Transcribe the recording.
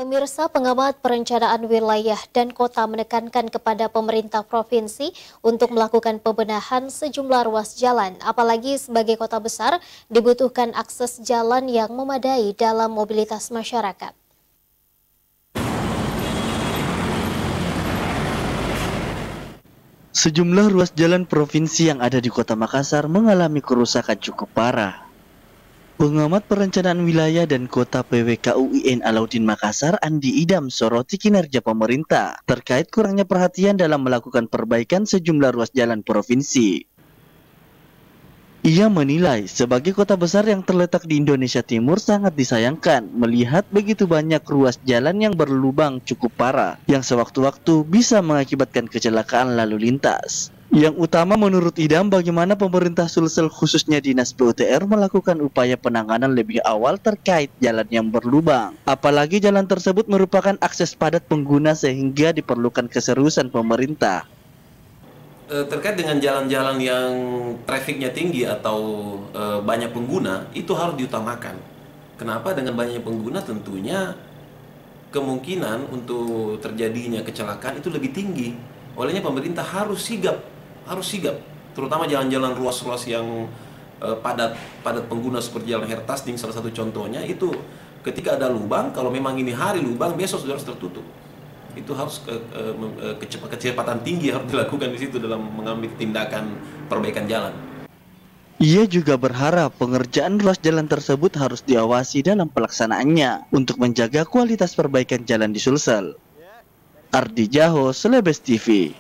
Pemirsa, pengamat perencanaan wilayah dan kota menekankan kepada pemerintah provinsi untuk melakukan pembenahan sejumlah ruas jalan, apalagi sebagai kota besar dibutuhkan akses jalan yang memadai dalam mobilitas masyarakat. Sejumlah ruas jalan provinsi yang ada di Kota Makassar mengalami kerusakan cukup parah. Pengamat perencanaan wilayah dan kota PWK UIN Alauddin Makassar, Andi Idam, soroti kinerja pemerintah terkait kurangnya perhatian dalam melakukan perbaikan sejumlah ruas jalan provinsi. Ia menilai sebagai kota besar yang terletak di Indonesia Timur sangat disayangkan melihat begitu banyak ruas jalan yang berlubang cukup parah yang sewaktu-waktu bisa mengakibatkan kecelakaan lalu lintas. Yang utama menurut Idam, bagaimana pemerintah Sulsel khususnya Dinas PUTR melakukan upaya penanganan lebih awal terkait jalan yang berlubang. Apalagi jalan tersebut merupakan akses padat pengguna sehingga diperlukan keseriusan pemerintah. Terkait dengan jalan-jalan yang trafiknya tinggi atau banyak pengguna, itu harus diutamakan. Kenapa? Dengan banyak pengguna tentunya kemungkinan untuk terjadinya kecelakaan itu lebih tinggi. Olehnya pemerintah harus sigap, terutama jalan-jalan ruas-ruas yang padat pengguna seperti jalan Hertasning salah satu contohnya. Itu ketika ada lubang, kalau memang ini hari lubang, besok sudah harus tertutup. Itu harus kecepatan tinggi harus dilakukan di situ dalam mengambil tindakan perbaikan jalan. Ia juga berharap pengerjaan ruas jalan tersebut harus diawasi dalam pelaksanaannya untuk menjaga kualitas perbaikan jalan di Sulsel. Ardi Jaho, Celebes TV.